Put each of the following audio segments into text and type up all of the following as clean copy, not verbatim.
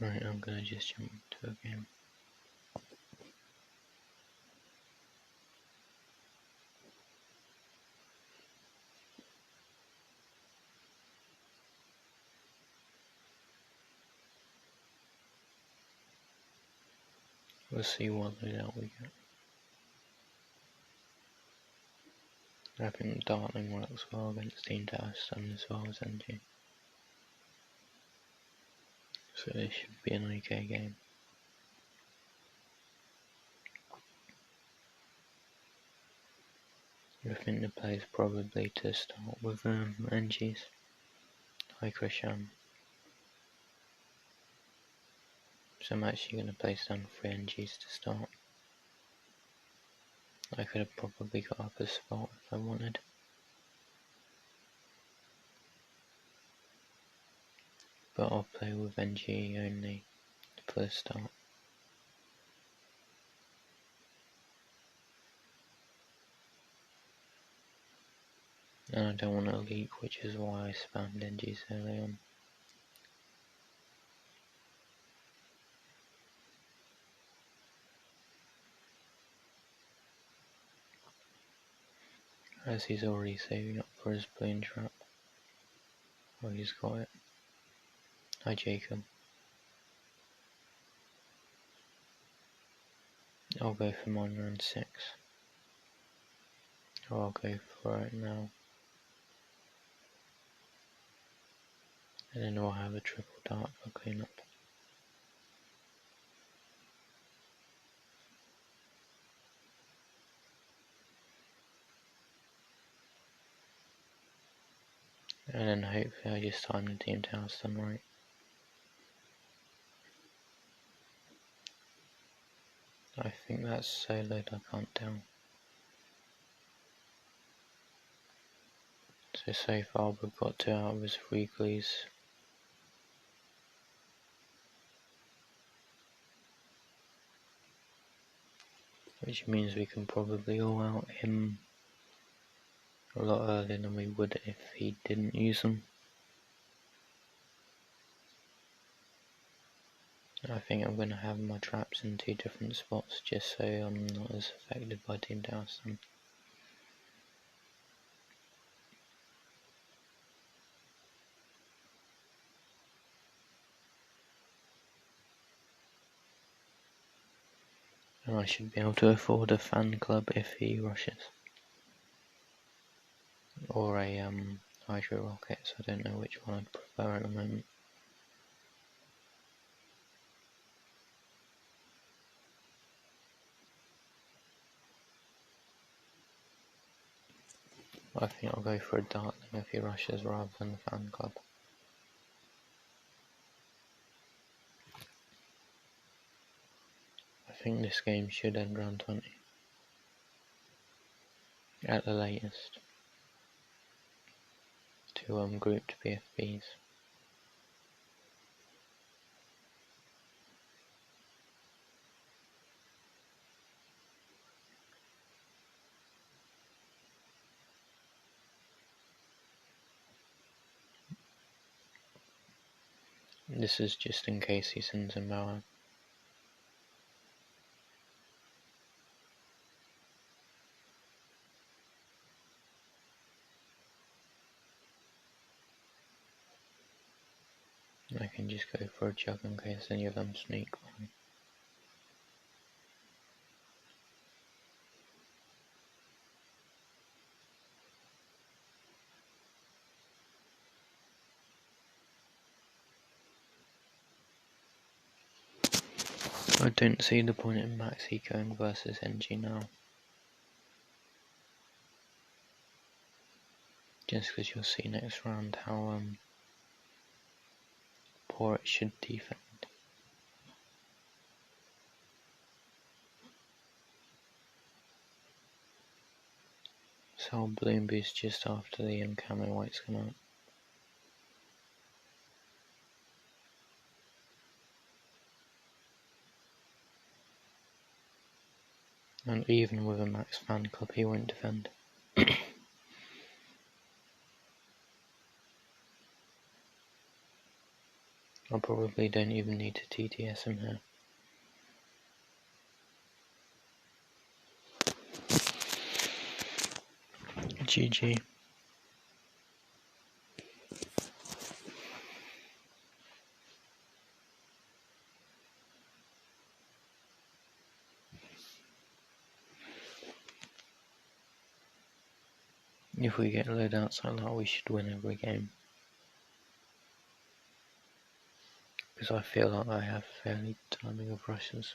Right, I'm gonna just jump to a game. We'll see what loadout we get. I think Dartling works well against Team Test and as well as NG. So this should be an okay game. I think the play is probably to start with NGs. Hi Krishan. So I'm actually going to place down 3 NGs to start. I could have probably got up a spot if I wanted. But I'll play with NG only for the start. And I don't want to leak, which is why I spammed NGs early on. As he's already saving up for his balloon trap. Oh, he's got it. Hi Jacob. I'll go for mine round 6. Or I'll go for it now. And then we'll have a triple dart for cleanup. And then hopefully I just time the team house done right. I think that's soloed, I can't tell. So far we've got 2 out of his 3 glees. Which means we can probably all out him a lot earlier than we would if he didn't use them. I think I'm going to have my traps in 2 different spots just so I'm not as affected by team dousing. And I should be able to afford a fan club if he rushes. Or a hydro rocket, so I don't know which one I'd prefer at the moment. I think I'll go for a dartling if he rushes rather than a fan club. I think this game should end round 20. At the latest. To grouped PFBs. This is just in case he sends him out. I can just go for a jug in case any of them sneak by. I don't see the point in Maxi going versus NG now. Just because you'll see next round how poor it should defend. So I'll balloon boost just after the camo whites come out. And even with a max fan club he won't defend. I probably don't even need to TTS him here. GG. If we get loadouts like that, we should win every game. Because I feel like I have fairly timing of rushes.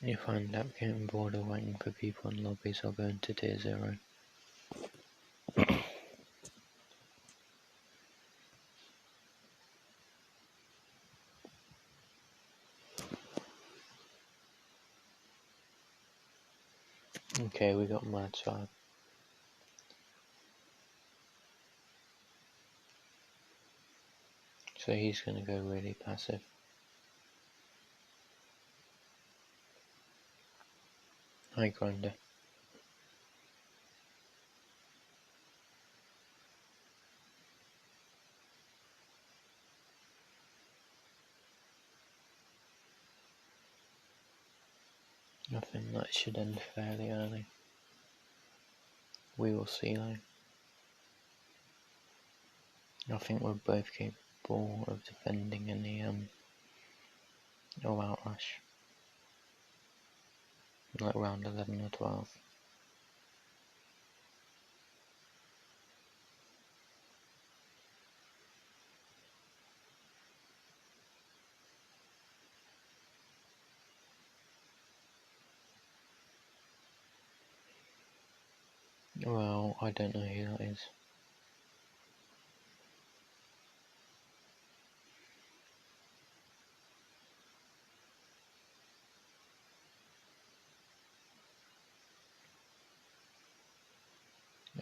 If I end up getting bored of waiting for people in lobbies, I'll go into tier 0. Okay, we got Mad Side. So he's going to go really passive. High grinder. I think that should end fairly early. We will see though. I think we're both capable of defending any all-out rush. Like round 11 or 12. Well, I don't know who that is.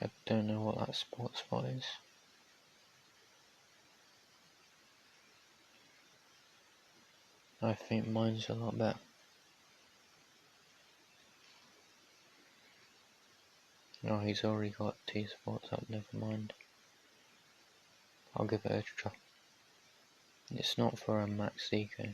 I don't know what that sports spot is. I think mine's a lot better. Oh, he's already got T-Sports up, never mind. I'll give it a try. It's not for a max eco.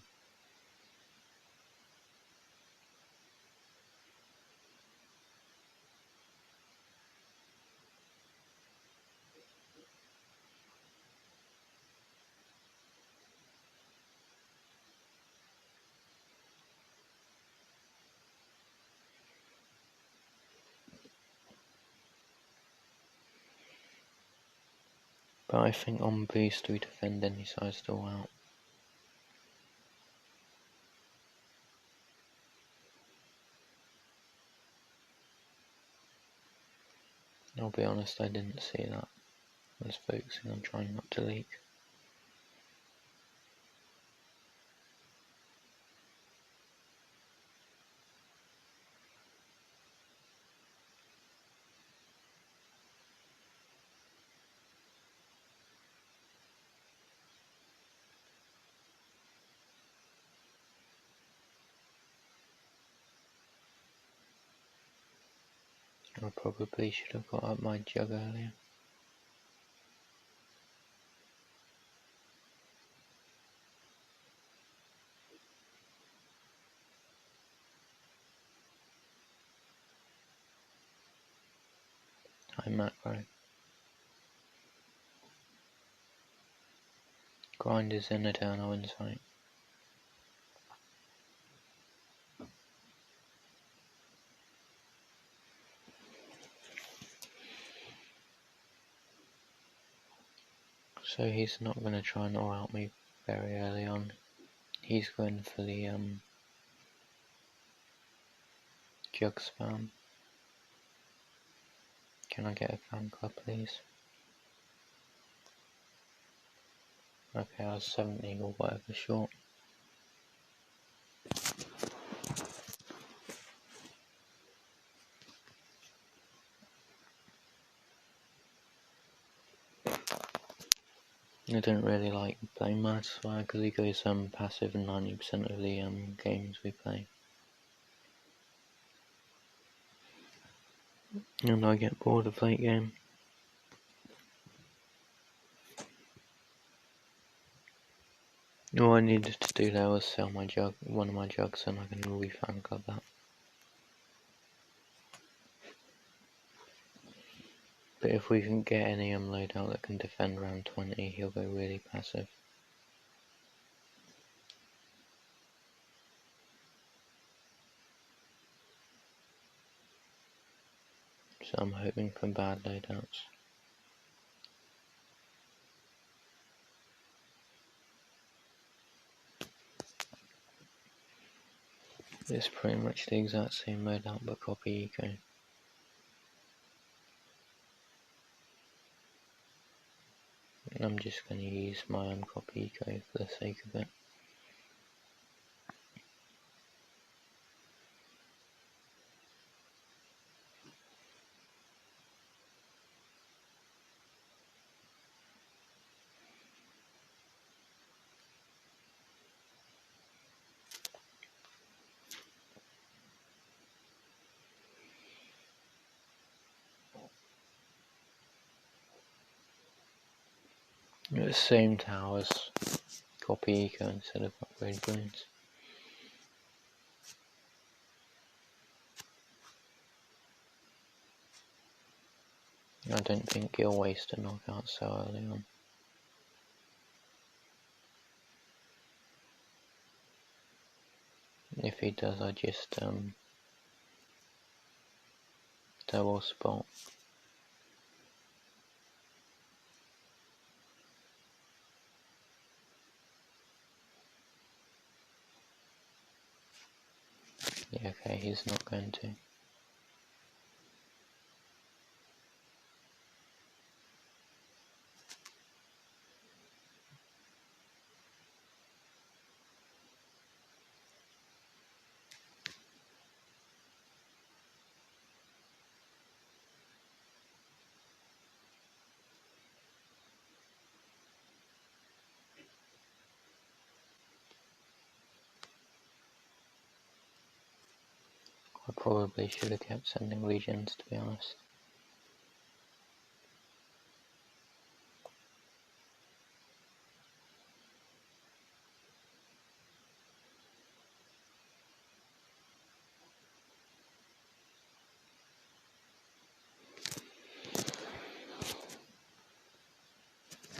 But I think on boost we defend any size all out. I'll be honest, I didn't see that. I was focusing on trying not to leak. I probably should have got up my jug earlier. High macro. Grinders in Eternal Insight. So he's not going to try and all out me very early on. He's going for the jug spam. Can I get a fan club please? Okay, I was 70 or whatever short. I don't really like playing Matswag because he goes passive in 90% of the games we play. And I get bored of late game. All I needed to do there was sell my jug, one of my jugs, and I can refan club that. But if we can get any loadout that can defend round 20, he'll go really passive. So I'm hoping for bad loadouts. It's pretty much the exact same loadout but copy eco. I'm just going to use my copy eco for the sake of it. At the same towers, copy eco instead of upgrade balloons. I don't think he'll waste a knockout so early on. If he does, I just double spot. Yeah, okay, he's not going to. I probably should have kept sending legions, to be honest.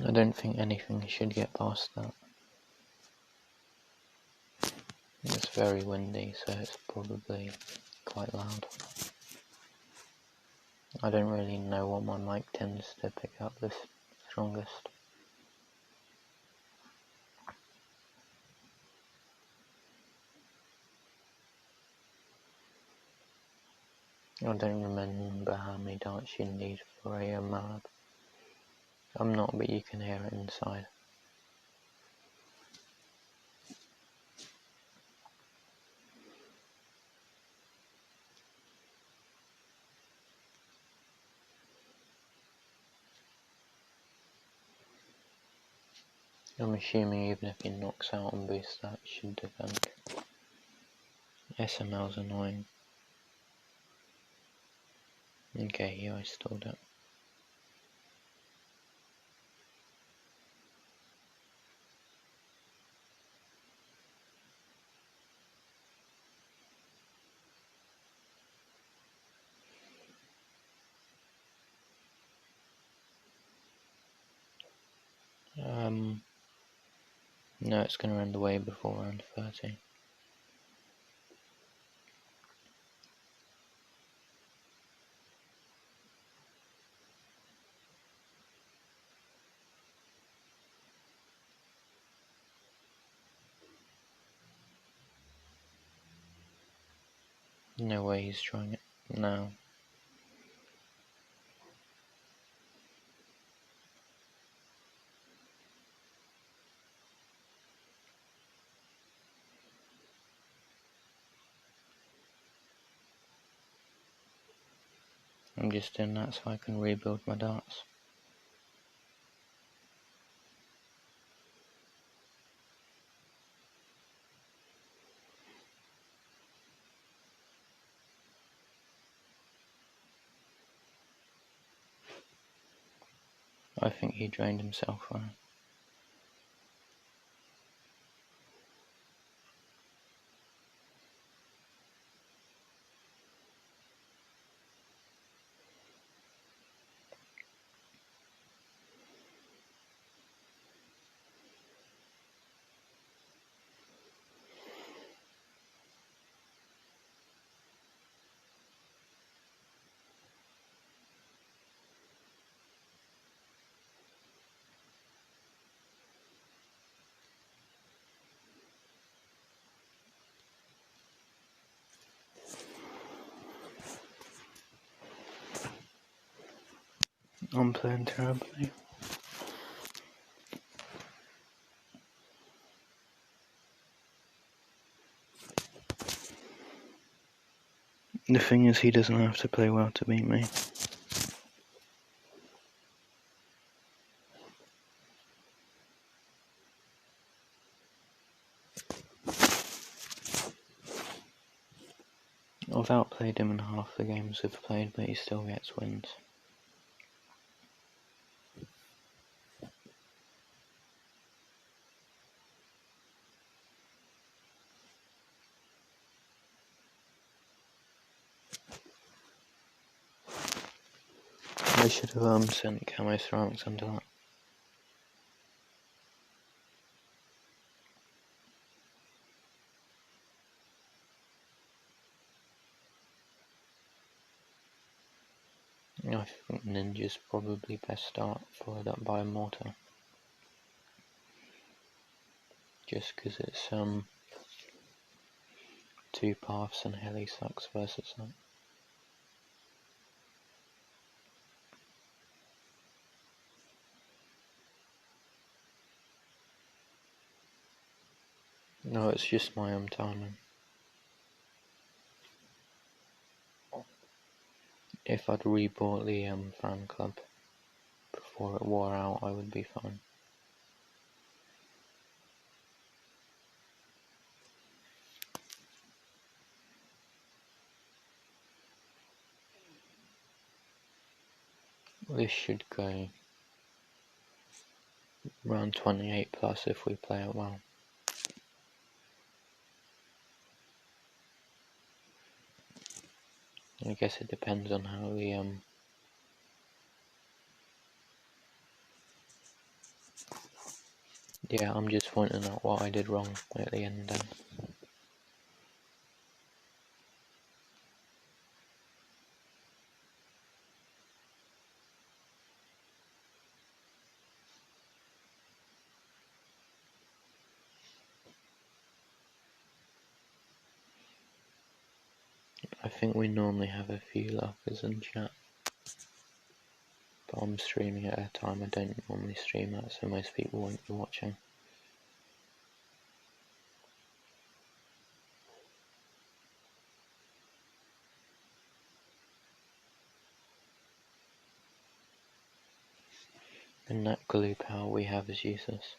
I don't think anything should get past that. It's very windy, so it's probably quite loud. I don't really know what my mic tends to pick up the strongest. I don't remember how many darts you need for a Malab. I'm not, but you can hear it inside. I'm assuming even if he knocks out and boosts that, he should defend. SML's annoying. Okay, here I stalled it. No, it's going to run away before round 30. No way he's trying it now. I'm just doing that so I can rebuild my darts. I think he drained himself right. I'm playing terribly. The thing is, he doesn't have to play well to beat me. I've outplayed him in half the games we've played, but he still gets wins. I should have sent camo ceramics under that. I think Ninja's probably best start, followed up by Mortar. Just because it's 2 paths and Heli sucks versus that. No, it's just my timing. If I'd rebought the fan club before it wore out, I would be fine. This should go around 28 plus if we play it well. I guess it depends on how the yeah, I'm just pointing out what I did wrong at the end there. I think we normally have a few lockers in chat, but I'm streaming at a time I don't normally stream at, so most people won't be watching. And that glue power we have is useless.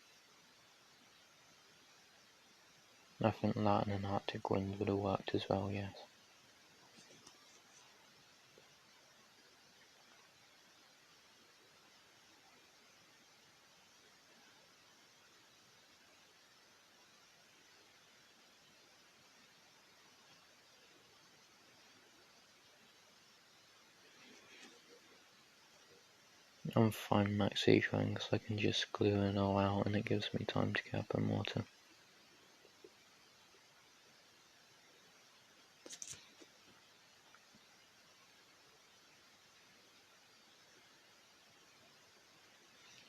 I think that and an Arctic wind would have worked as well, yes. I'm fine max ecoing because I can just glue it all out and it gives me time to get up in water.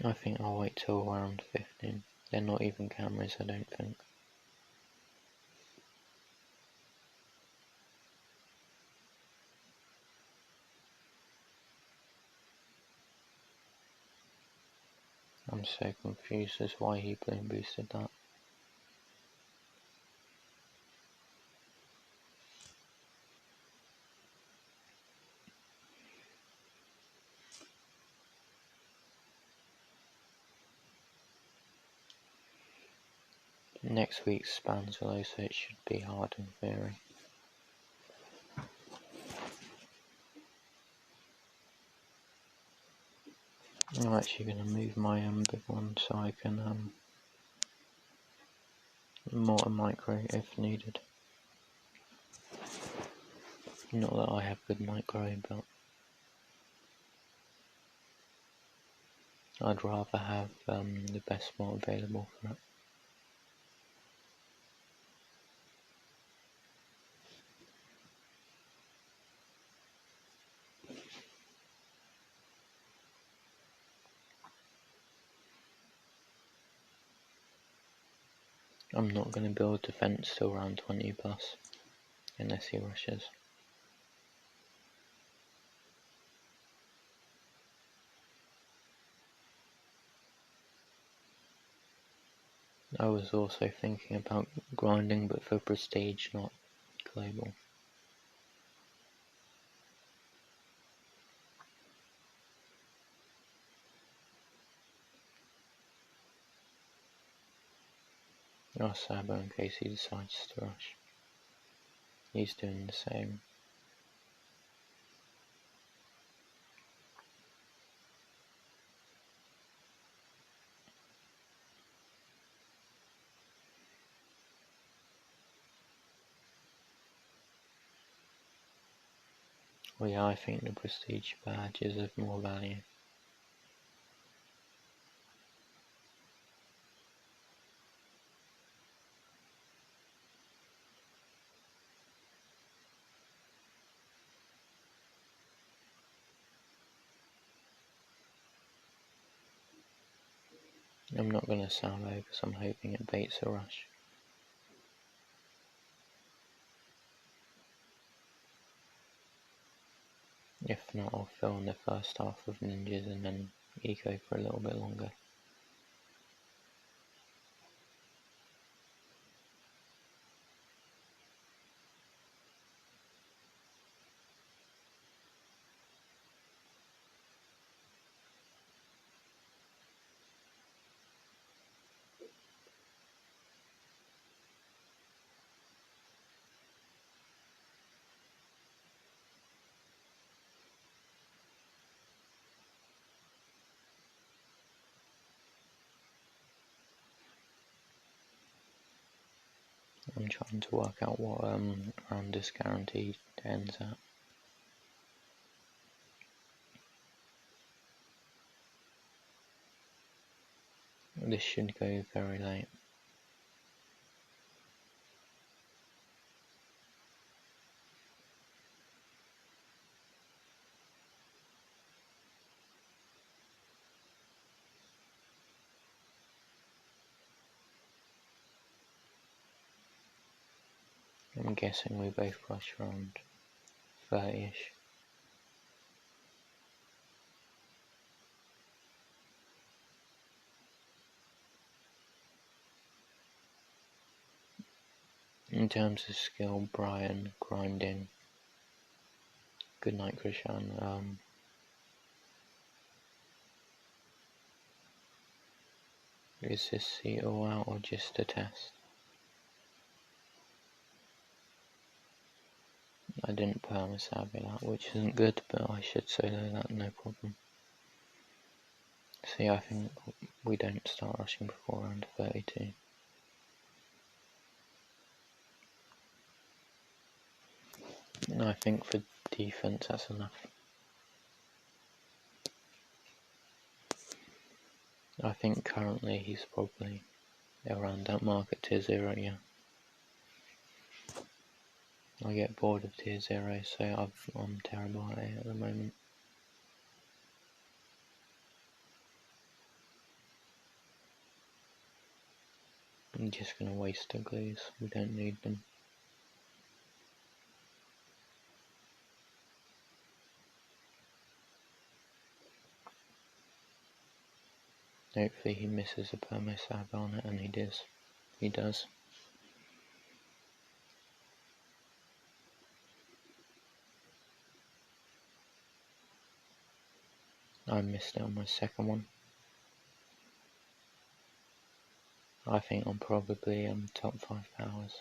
I think I'll wait till around 15. They're not even cameras, I don't think. I'm so confused as why he bloom boosted that. Next week's spanza though, so it should be hard in theory. I'm actually going to move my big one so I can mortar micro if needed. Not that I have good micro, but I'd rather have the best mod available for it. I'm not going to build defense till around 20 plus, unless he rushes. I was also thinking about grinding, but for prestige, not global. I'll Sabo in case he decides to rush. He's doing the same. Well, yeah, I think the prestige badge is of more value. I'm not going to salvo because I'm hoping it baits a rush. If not, I'll fill in the first half of ninjas and then eco for a little bit longer. I'm trying to work out what round this guarantee ends at. This should go very late. I'm guessing we both rush around 30ish. In terms of skill, Brian, grinding. Good night, Krishan. Is this seat all out or just a test? I didn't perma-sabi that, which isn't good, but I should solo that no problem. See, I think we don't start rushing before around 32. No, I think for defense that's enough. I think currently he's probably around that mark at tier 0, yeah. I get bored of tier 0, so I'm terrible at it at the moment. I'm just going to waste the glues, we don't need them. Hopefully he misses a perma-sab on it, and he does. He does. I missed it on my second one. I think I'm probably top 5 powers.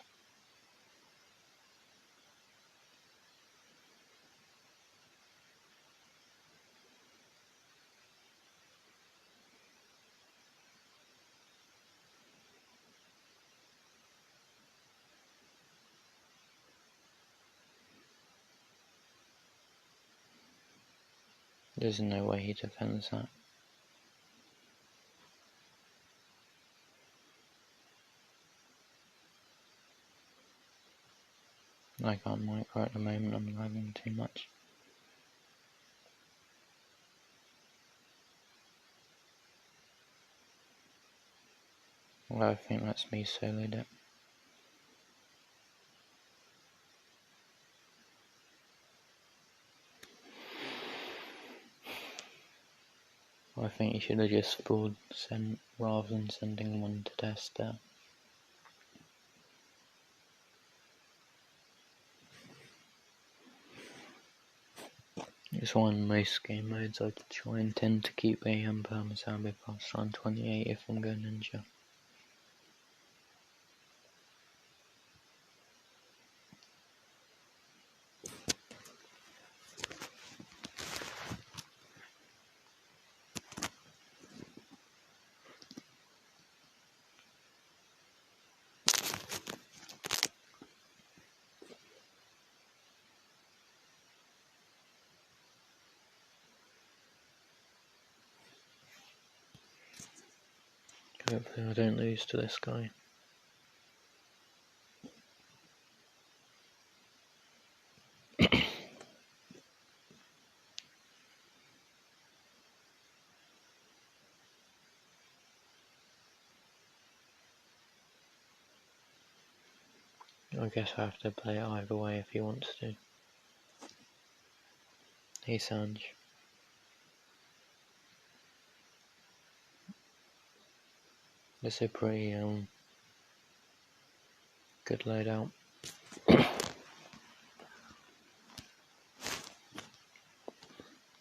There's no way he defends that. I can't micro at the moment, I'm lagging too much. Well, I think that's me soloed it. I think you should have just forward sent rather than sending one to test there. It's why in most game modes I try and tend to keep a perma-zombie past round 28 if I'm going ninja. Hopefully I don't lose to this guy. I guess I have to play it either way if he wants to. Hey Sanj. It's a pretty good loadout.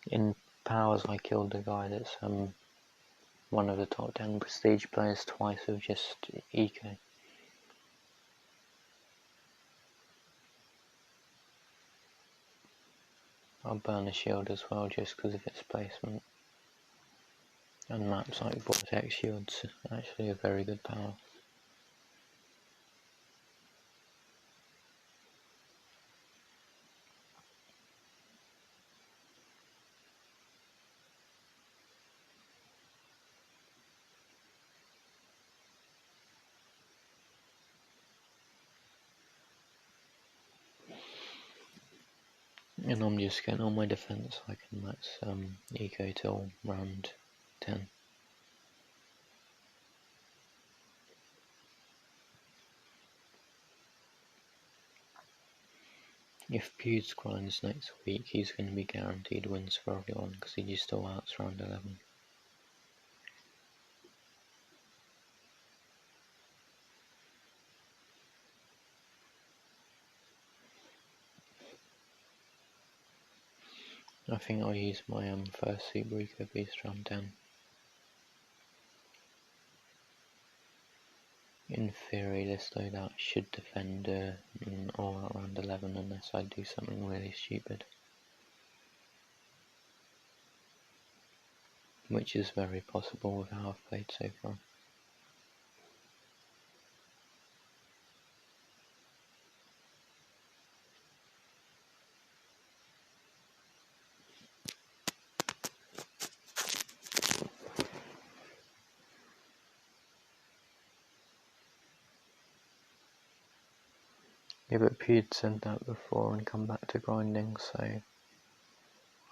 In powers I killed a guy that's one of the top 10 prestige players twice with just eco. I'll burn a shield as well just because of its placement. And maps like Vortex Shield's actually a very good power. And I'm just getting on my defense so I can max eco till round 10. If Pewds grinds next week, he's going to be guaranteed wins for everyone because he just still outs round 11. I think I'll use my first Super Eco Beast round 10. In theory, this loadout should defend all out round 11 unless I do something really stupid. Which is very possible with how I've played so far. Yeah, but Pewd said that before and come back to grinding, so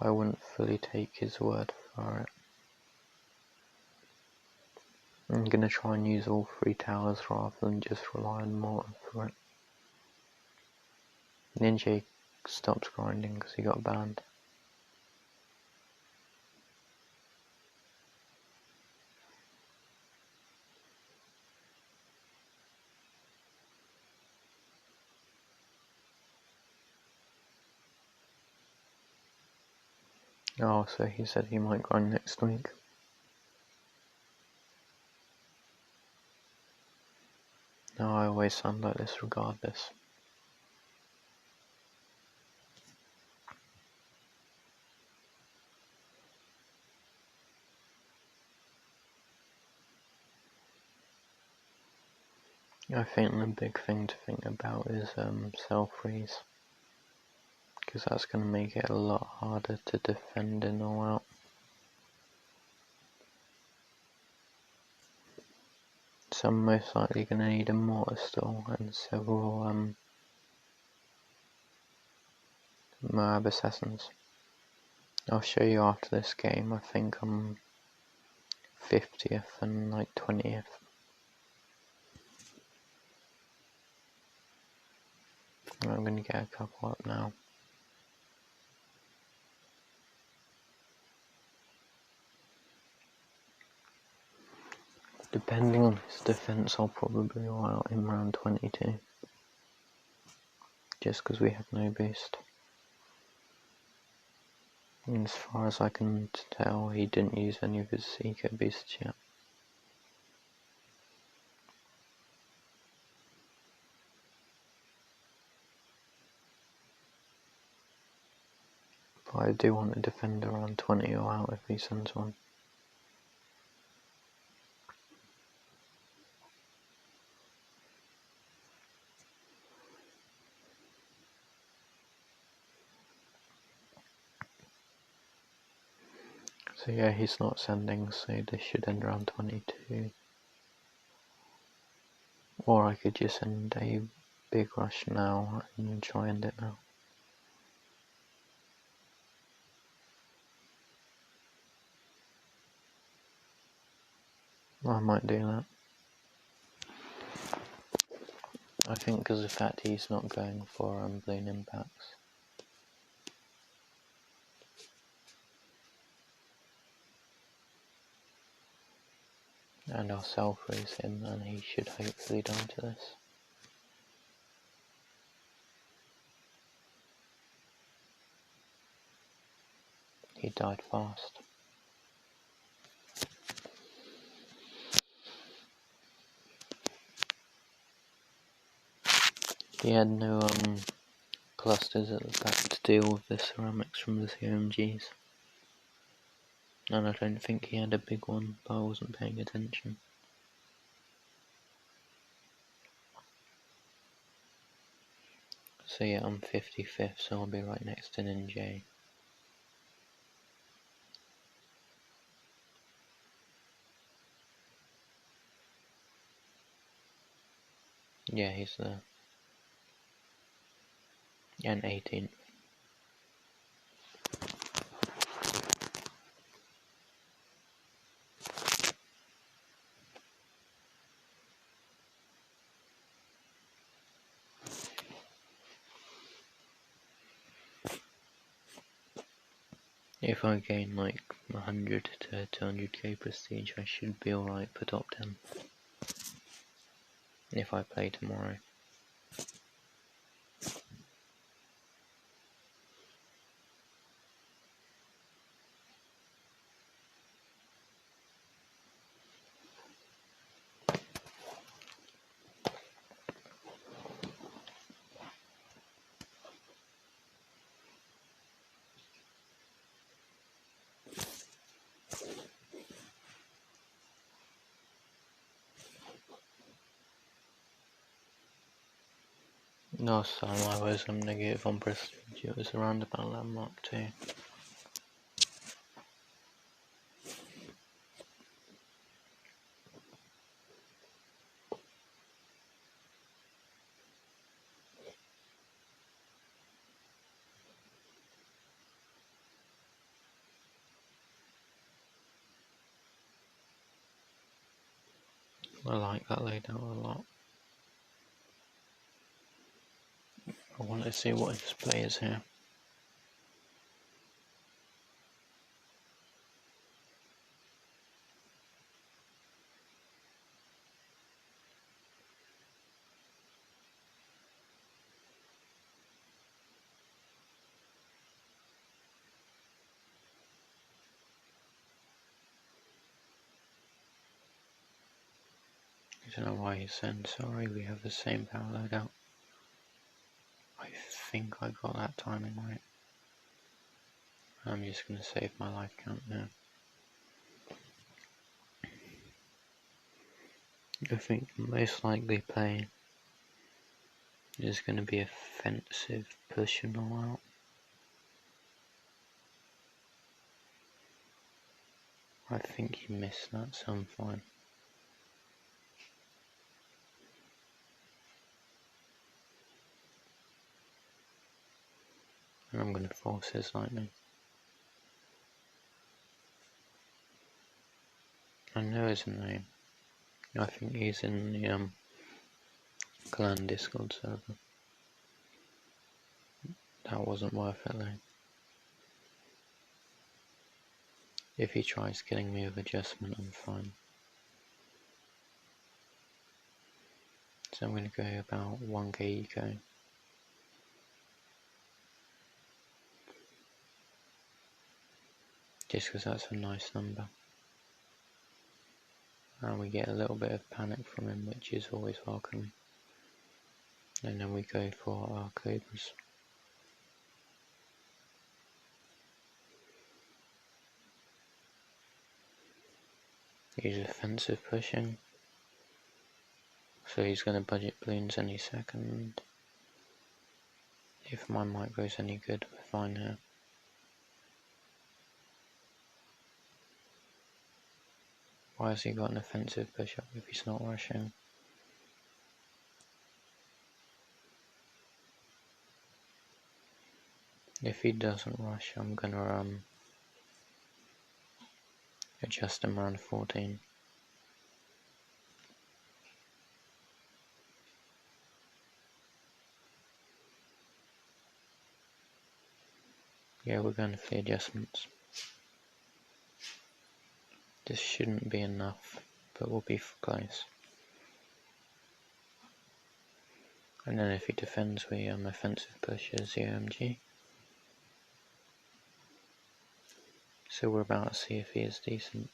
I wouldn't fully take his word for it. I'm going to try and use all 3 towers rather than just rely on mortar for it. Ninja stopped grinding because he got banned. Oh, so he said he might grind next week. No, I always sound like this regardless. I think the big thing to think about is cell freeze. because that's going to make it a lot harder to defend in all out. So I'm most likely going to need a mortar stall and several Moab assassins. I'll show you after this game. I think I'm 50th and like 20th. I'm going to get a couple up now. Depending on his defense, I'll probably roll out in round 22. Just because we have no boost. And as far as I can tell, he didn't use any of his Seeker boosts yet. But I do want to defend around 20 or out if he sends one. So yeah, he's not sending, so this should end around 22. Or I could just send a big rush now and try and end it now. I might do that. I think because of the fact he's not going for balloon impacts. And I'll self-freeze him and he should hopefully die to this. He died fast. He had no clusters at the back to deal with the ceramics from the CMGs. And I don't think he had a big one, but I wasn't paying attention. So yeah, I'm 55th, so I'll be right next to NJ. Yeah, he's there. And 18th. If I gain like 100 to 200k prestige, I should be alright for top 10. If I play tomorrow. Last time I was negative on prestige, it was around about landmark 2. I like that layout a lot. I want to see what his play is here. I don't know why he's saying sorry, we have the same power loadout. I think I got that timing right. I'm just going to save my life count now. I think the most likely play is going to be offensive push and all out. I think you missed that, so I'm fine. And I'm going to force his lightning. I know his name. I think he's in the clan Discord server. That wasn't worth it though. If he tries killing me with adjustment, I'm fine. So I'm going to go about 1k eco. Just because that's a nice number. And we get a little bit of panic from him, which is always welcome. And then we go for our cobras. He's offensive pushing. So he's going to budget balloons any second. If my micro's any good, we're fine here. Why has he got an offensive push up if he's not rushing? If he doesn't rush, I'm gonna adjust him around 14. Yeah, we're going for the adjustments. This shouldn't be enough, but we'll be close. And then if he defends, we offensive pushes the OMG. So we're about to see if he is decent.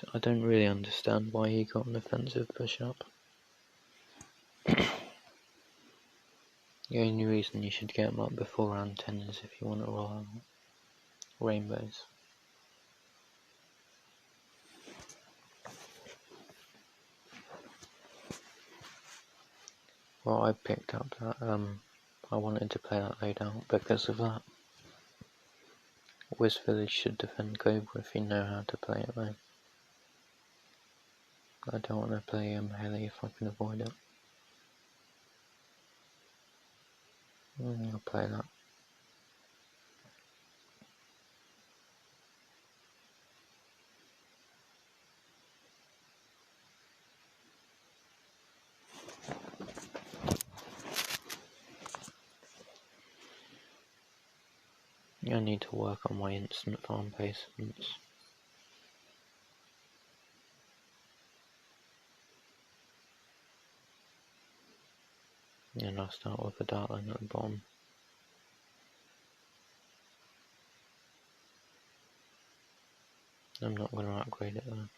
So I don't really understand why he got an offensive push up. The only reason you should get him up before round 10 is if you want to roll out rainbows. Well, I picked up that, I wanted to play that loadout because of that. Wiz Village should defend Cobra if you know how to play it though. I don't want to play Heli if I can avoid it. I'll play that. I need to work on my instant farm placements. And I'll start with a dart line at the bottom. I'm not going to upgrade it though.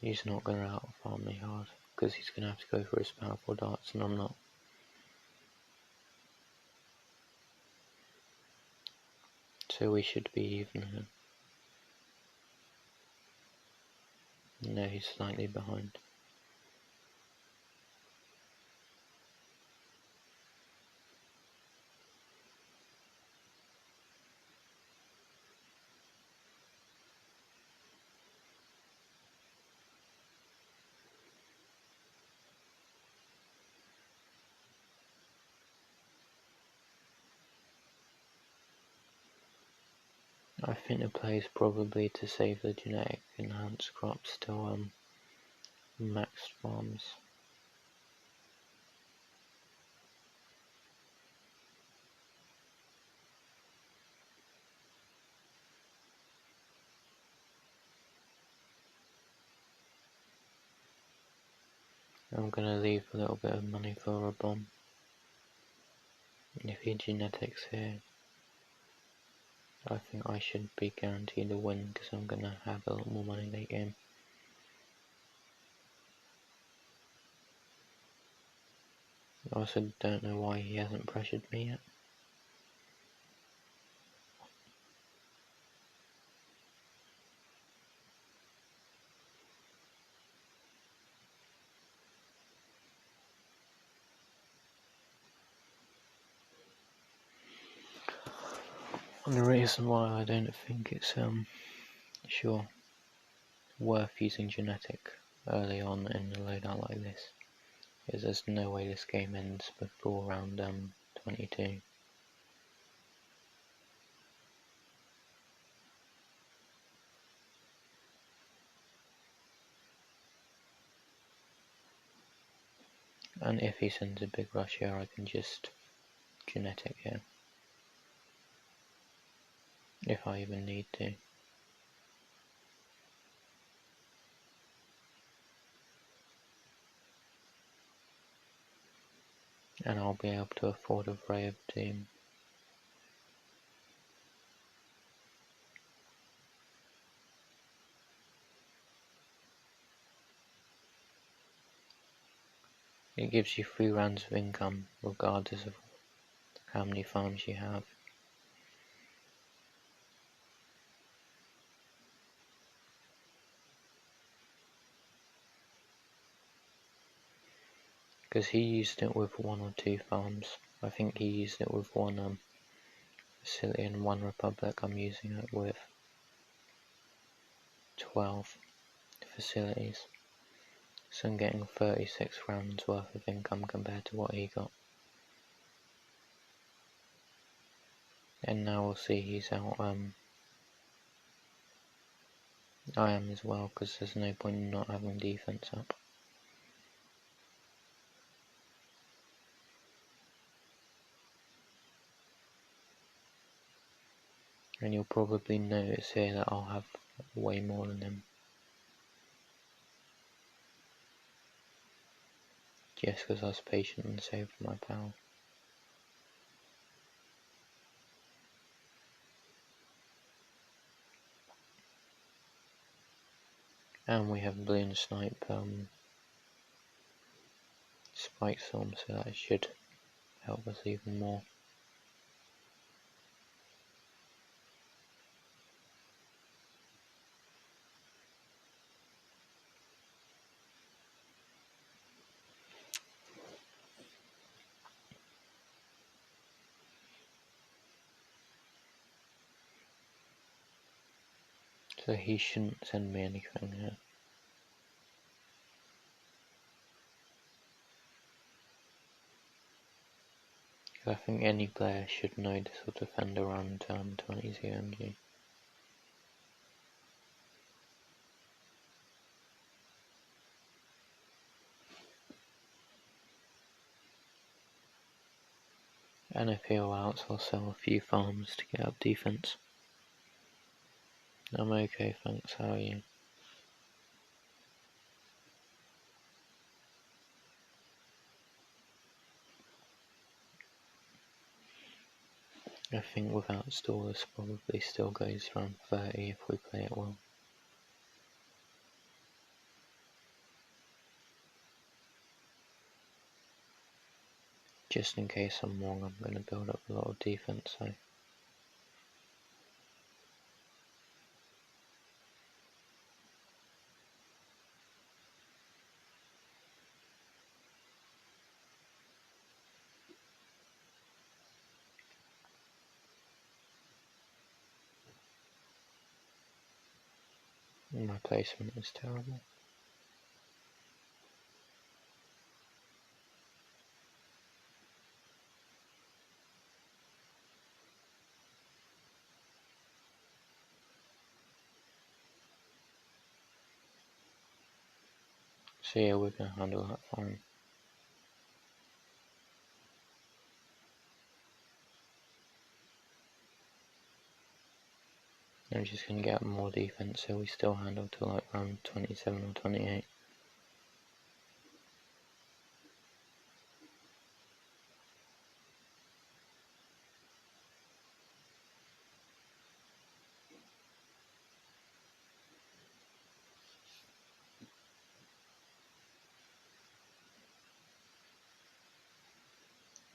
He's not going to out-farm me hard, because he's going to have to go for his powerful darts and I'm not. So we should be even here. No, he's slightly behind. I think the play is probably to save the genetic enhanced crops till maxed farms. I'm going to leave a little bit of money for a bomb. If he genetics here, I think I should be guaranteed a win because I'm going to have a lot more money late game. I also don't know why he hasn't pressured me yet. And the reason why I don't think it's sure worth using genetic early on in a loadout like this is there's no way this game ends before round 22. And if he sends a big rush here, I can just genetic here. If I even need to. And I'll be able to afford a Ray of Doom. It gives you 3 rounds of income regardless of how many farms you have. Because he used it with 1 or 2 farms. I think he used it with 1 facility and 1 republic. I'm using it with 12 facilities. So I'm getting 36 rounds worth of income compared to what he got. And now we'll see he's out, I am as well, because there's no point in not having defense up. And you'll probably notice here that I'll have way more than him. Just because I was patient and saved my power. And we have balloon snipe spike storm, so that should help us even more. So he shouldn't send me anything here. I think any player should know this will defend around 20 CMG. And if he allows, I'll sell a few farms to get up defense. I'm okay, thanks, how are you? I think without stall this probably still goes around 30 if we play it well. Just in case I'm wrong, I'm going to build up a lot of defense, so my placement is terrible. So yeah, we're going to handle that fine. I'm just going to get more defense so we still handle to like round 27 or 28.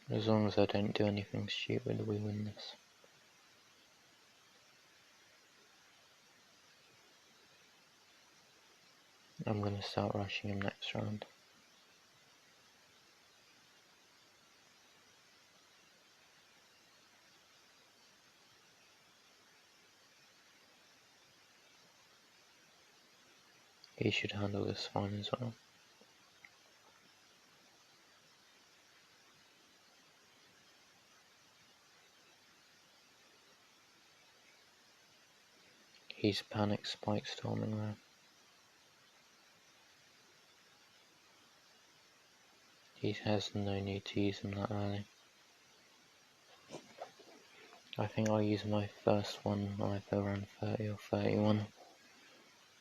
As long as I don't do anything stupid, we win this. I'm going to start rushing him next round. He should handle this fine as well. He's panic spike storming there. He has no need to use them that early. I think I'll use my first one either around 30 or 31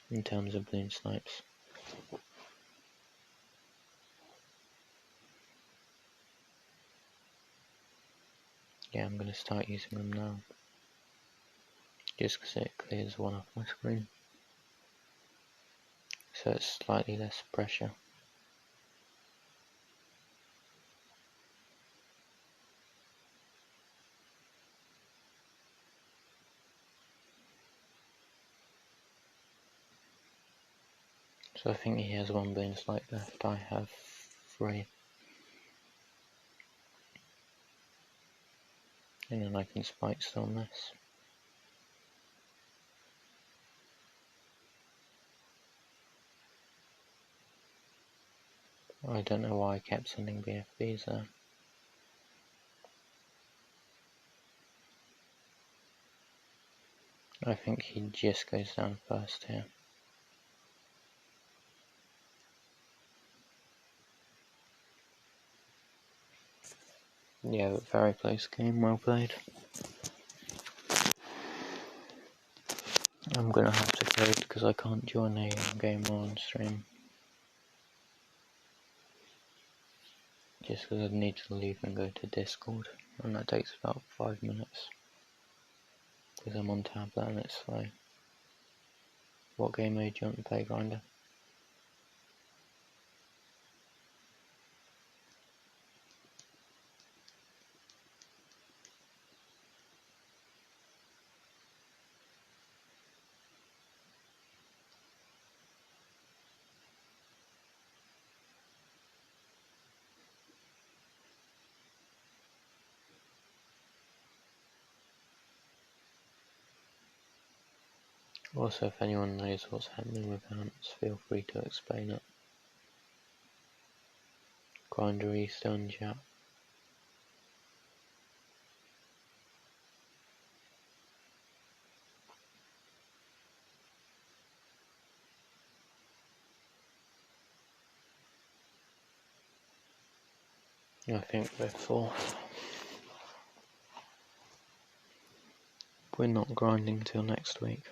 in terms of balloon snipes. Yeah, I'm going to start using them now, just because it clears one off my screen, so it's slightly less pressure. So I think he has one balloon snipe left, I have 3. And then I can spike storm this. I don't know why I kept sending BFBs there. I think he just goes down first here. Yeah, but very close game, well played. I'm gonna have to code because I can't join a game while on stream. Just because I need to leave and go to Discord, and that takes about 5 minutes. Because I'm on tablet and it's slow. What game mode do you want to play, Grinder? Also, if anyone knows what's happening with ants, feel free to explain it. Grinder East on chat. I think we're 4th. We're not grinding till next week.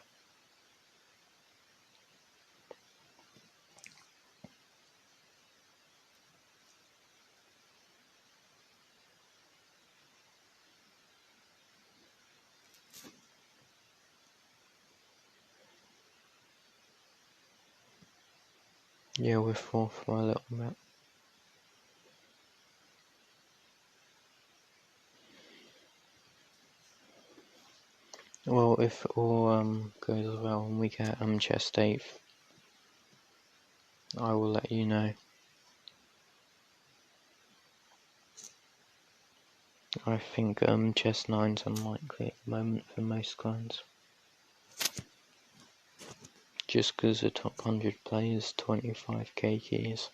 Yeah, we're 4th by a little bit. Well, if all goes well and we get chest 8th, I will let you know. I think chest 9's unlikely at the moment for most clans. Just because the top 100 players 25k keys.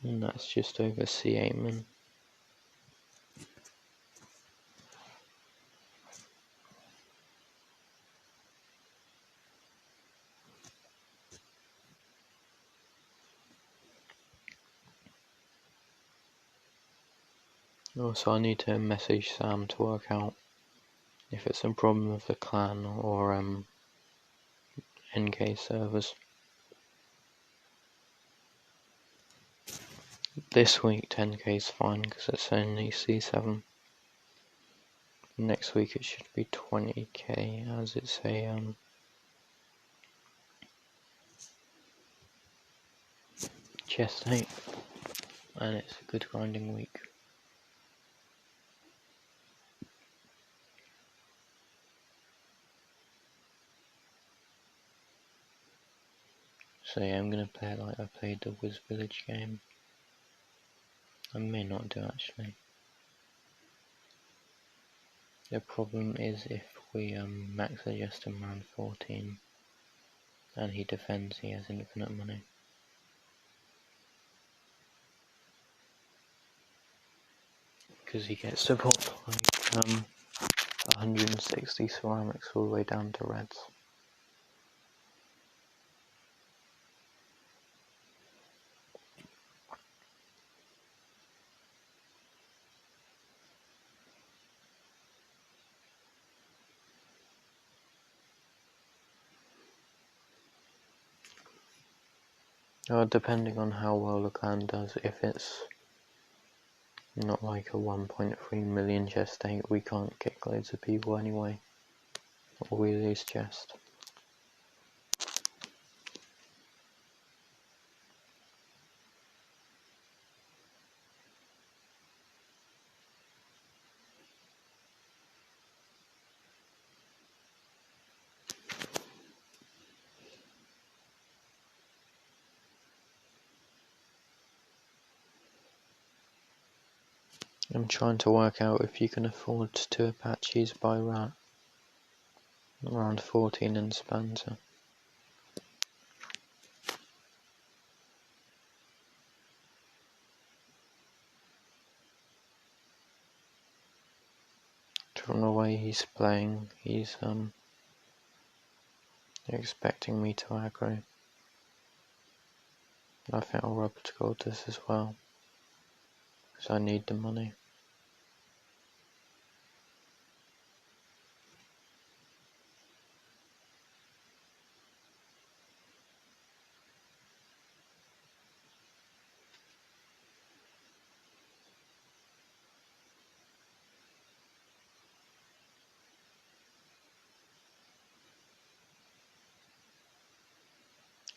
And that's just over C8 man. Also, I need to message Sam to work out if it's a problem with the clan or NK servers. This week 10k is fine because it's only C7. Next week it should be 20k as it's a chest 8. and it's a good grinding week. So yeah, I'm going to play it like I played the Wiz Village game. I may not do actually. The problem is if we max adjust him around 14 and he defends, he has infinite money. Because he gets to put like 160 ceramics all the way down to reds. Depending on how well the clan does, if it's not like a 1.3 million chest state, we can't kick loads of people anyway, or we lose chest. I'm trying to work out if you can afford 2 Apaches by rat. Around 14 in spanza. From the way he's playing, he's expecting me to aggro. I think I'll rubber to gold this as well, because I need the money.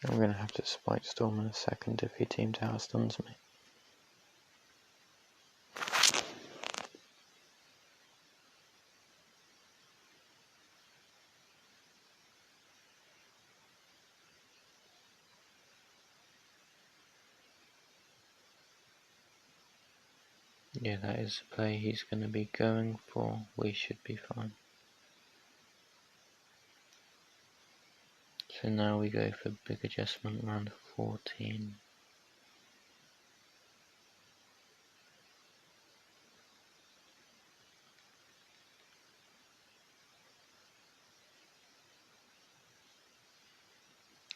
I'm going to have to spike storm in a second if he team tower stuns me. Yeah, that is the play he's going to be going for. We should be fine. So now we go for big adjustment around 14.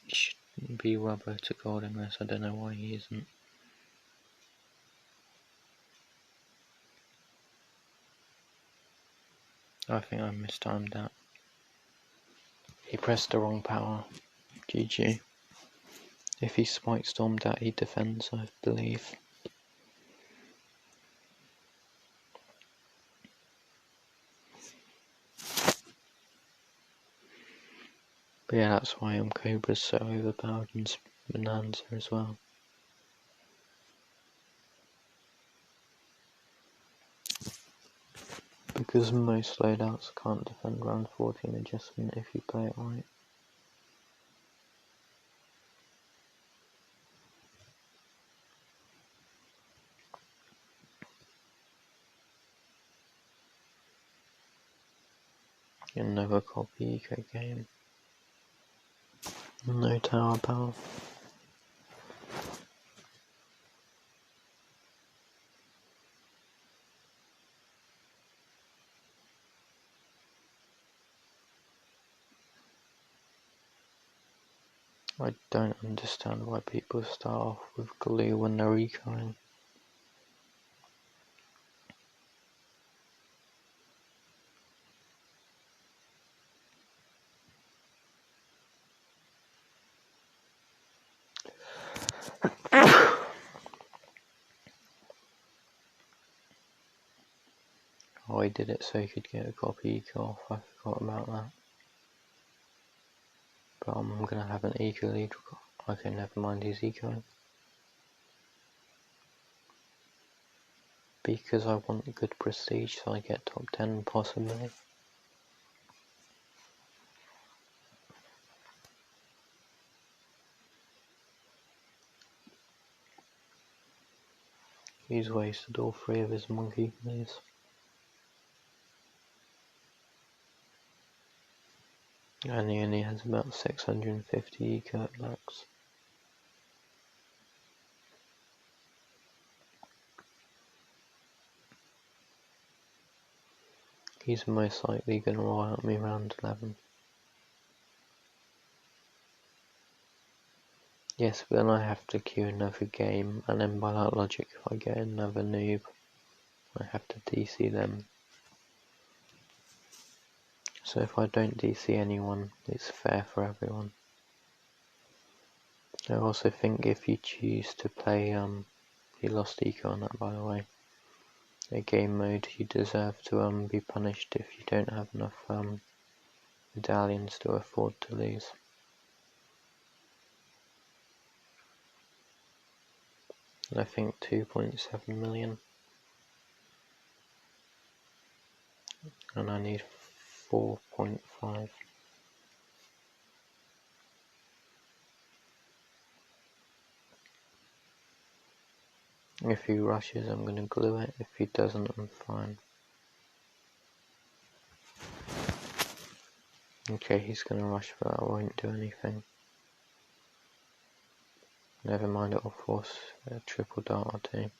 He shouldn't be rubber to gold unless I don't know why he isn't. I think I mistimed that. He pressed the wrong power. GG. If he spike stormed that, he defends, I believe. But yeah, that's why Cobra's so overpowered in Bonanza as well. Because most loadouts can't defend round 14 adjustment if you play it right. Another copy eco game. No tower power. I don't understand why people start off with glue when they're ecoing. Oh, he did it so he could get a copy eco off. I forgot about that. But I'm gonna have an eco lead. Okay, never mind, he's ecoing. because I want good prestige, so I get top 10 possibly. He's wasted all 3 of his monkey plays. And he only has about 650 eco at max. He's most likely going to roll out me round 11. Yes, but then I have to queue another game, and then by that logic, if I get another noob, I have to DC them. So if I don't DC anyone, it's fair for everyone. I also think if you choose to play, he lost eco on that by the way, a game mode, you deserve to be punished if you don't have enough medallions to afford to lose. I think 2.7 million. And I need 4.5. If he rushes, I'm going to glue it. If he doesn't, I'm fine. Okay, he's going to rush, but I won't do anything. Never mind, it'll force a triple dart or two.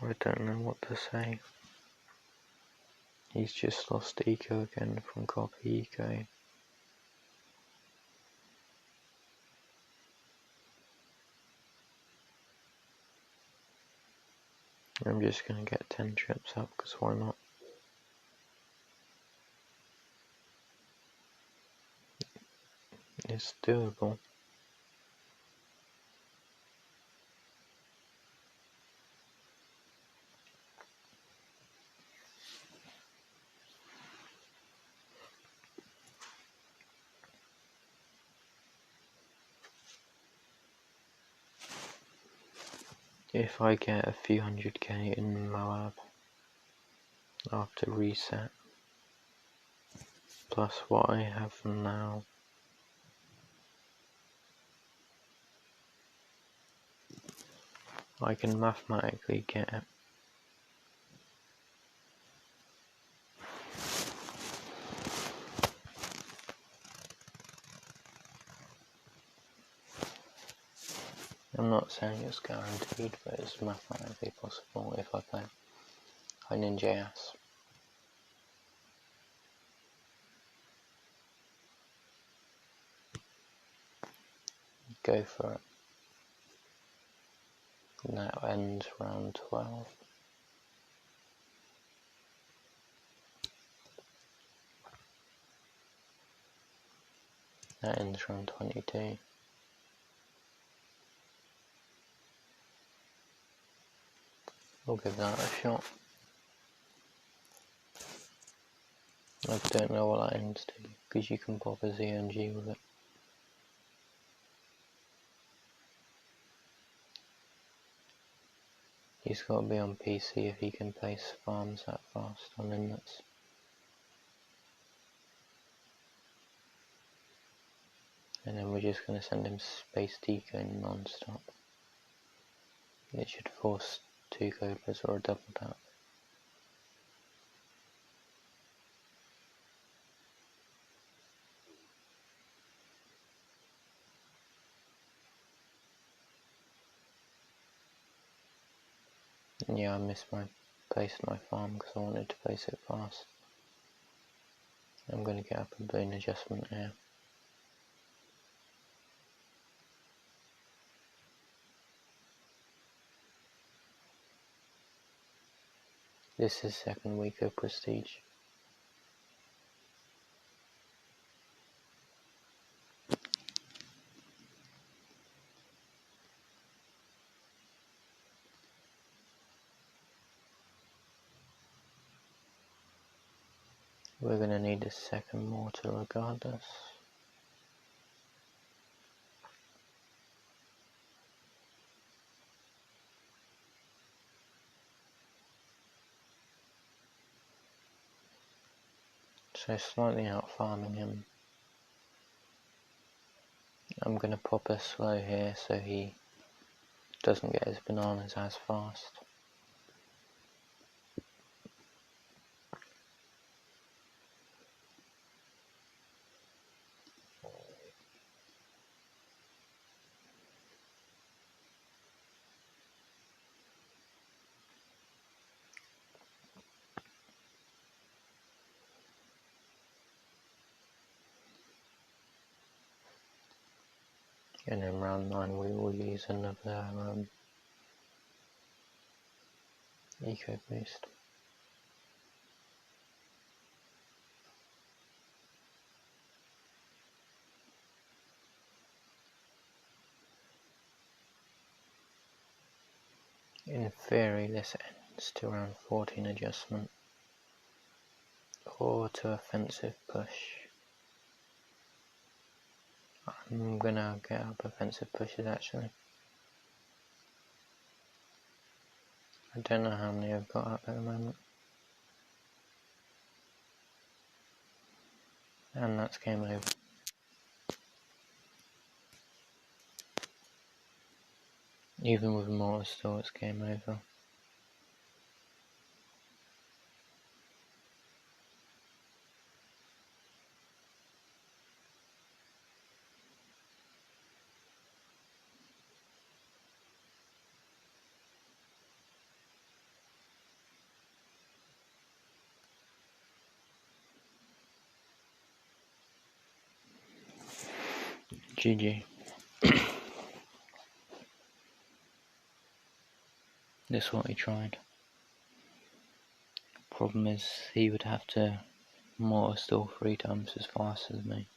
I don't know what to say. He's just lost eco again from copy eco. I'm just going to get 10 trips up, because why not? It's doable. If I get a few 100k in Moab after reset, plus what I have now, I can mathematically get it. I'm not saying it's guaranteed, but it's mathematically possible if I play high ninja ass. Go for it. And that ends round 12. That ends round 22. We'll give that a shot. I don't know what that ends to, because you can pop a ZNG with it. He's got to be on PC if he can place farms that fast on inlets. And then we're just going to send him Space Deco non-stop. It should force 2 cobras or a double tap. Yeah, I missed my place my farm because I wanted to place it fast. I'm going to get up a balloon adjustment here. This is second week of Prestige. We're going to need a second mortar regardless. So slightly out farming him. I'm going to pop a slow here so he doesn't get his bananas as fast. And in round 9 we will use another eco boost. In theory this ends to round 14 adjustment or to offensive push. I'm gonna get up offensive pushes actually. I don't know how many I've got up at the moment. And that's game over. Even with mortar still it's game over. GG. This is what he tried. Problem is he would have to mortar stall 3 times as fast as me.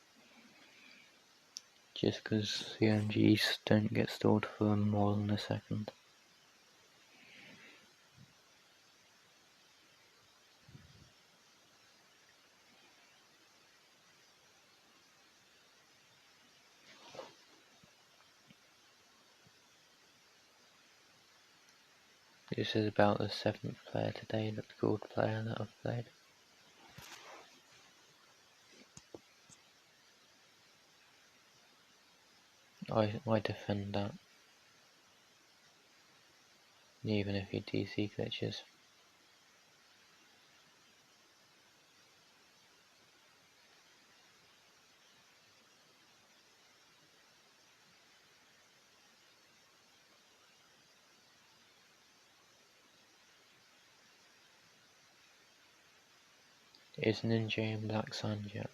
Just because the OMGs don't get stalled for more than a second. This is about the 7th player today, the gold player that I've played. I defend that. Even if he DC glitches. Is Ninja in Black Sun yet?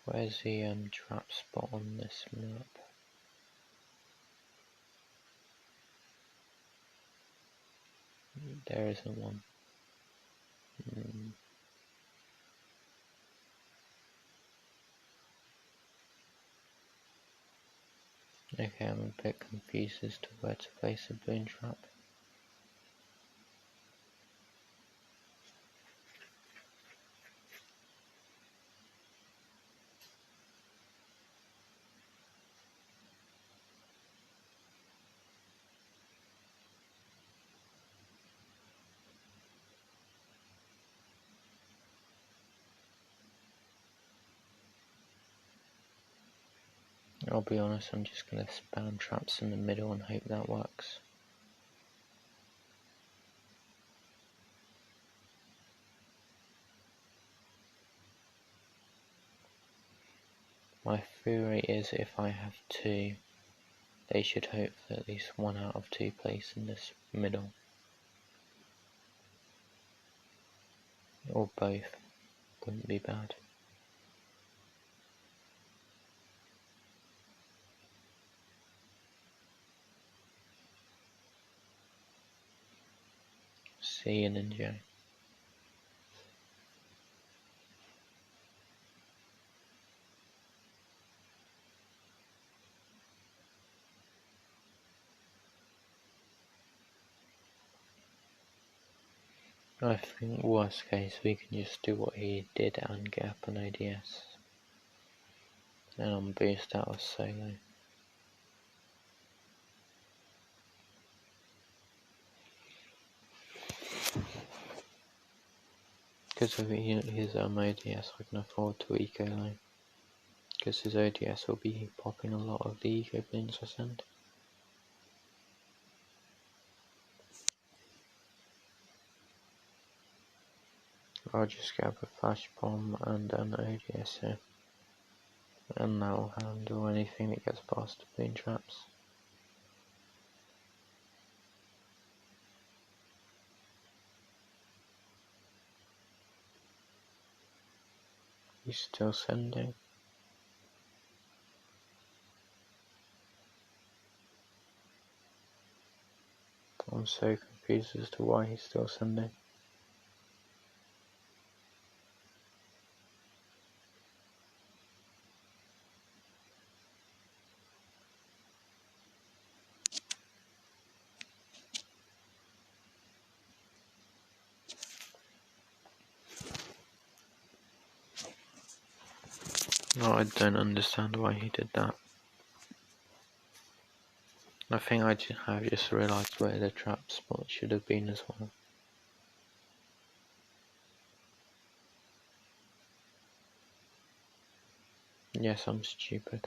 Where's the trap spot on this map? There isn't one. Okay, I'm a bit confused as to where to place a boon trap. I'll be honest, I'm just going to spam traps in the middle and hope that works. My theory is if I have 2, they should hope for at least 1 out of 2 place in this middle. Or both. Wouldn't be bad. See you, Ninja. I think worst case we can just do what he did and get up an ODS. And on boost out of solo. Because of his ODS I can afford to eco low. Because his ODS will be popping a lot of the eco balloons I send. I'll just grab a flash bomb and an ODS here. And that'll handle anything that gets past the balloon traps. He's still sending. I'm so confused as to why he's still sending. No, I don't understand why he did that. I think I have just realised where the trap spot should have been as well. Yes, I'm stupid.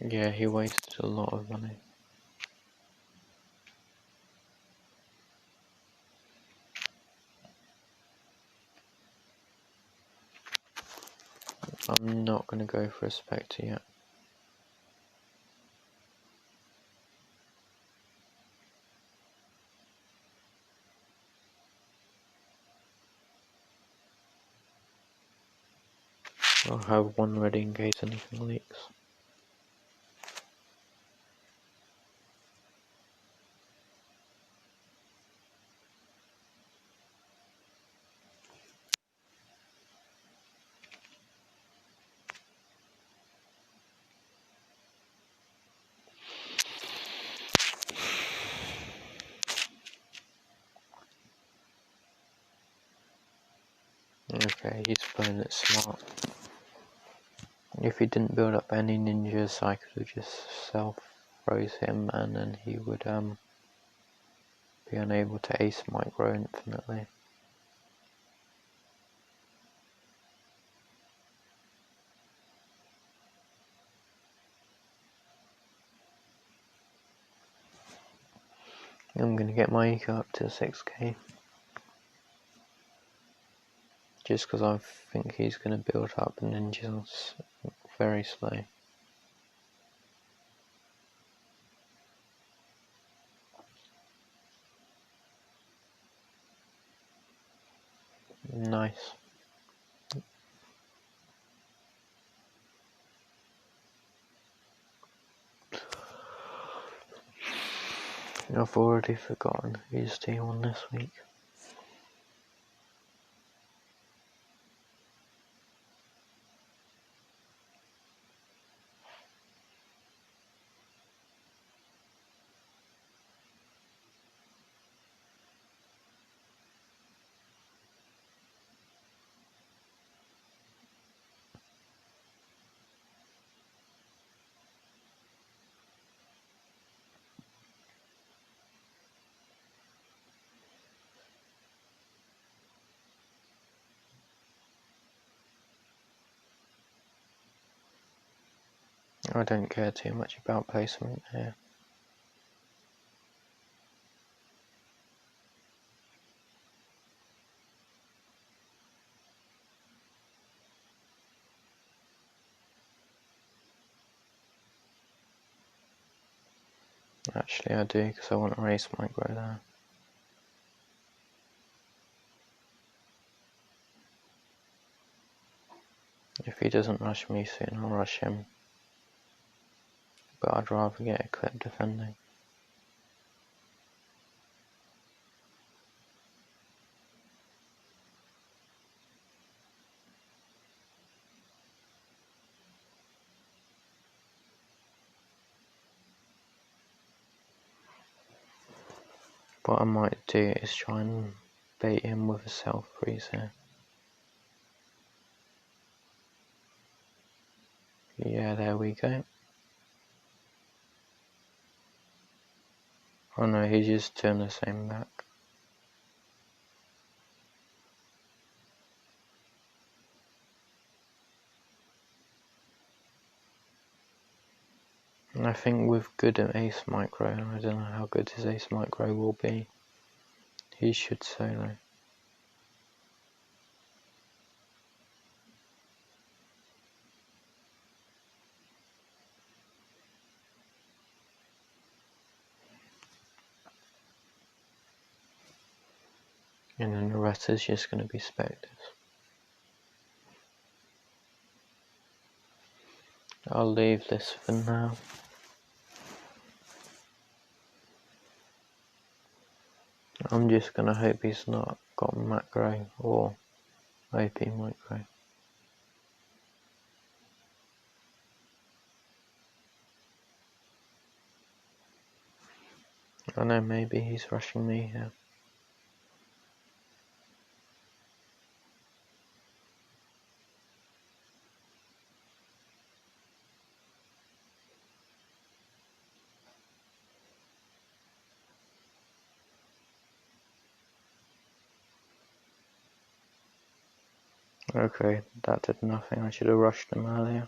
Yeah, he wasted a lot of money. I'm not going to go for a Spectre yet. I'll have one ready in case anything leaks. Okay, he's playing it smart. If he didn't build up any ninjas, I could have just self-froze him and then he would be unable to ace micro infinitely. I'm going to get my eco up to 6k. Just because I think he's going to build up ninjas very slow. Nice. I've already forgotten who's T1 this week. I don't care too much about placement here. Actually I do, because I want to raise micro there. If he doesn't rush me soon, I'll rush him. But I'd rather get a clip defending. What I might do is try and bait him with a self-freeze here. Yeah, there we go. Oh no, he's just doing the same back. And I think with good ace micro, I don't know how good his ace micro will be, he should solo. And then the rest is just going to be specters. I'll leave this for now. I'm just going to hope he's not got macro or OP micro. I know, maybe he's rushing me here. Okay, that did nothing. I should have rushed him earlier.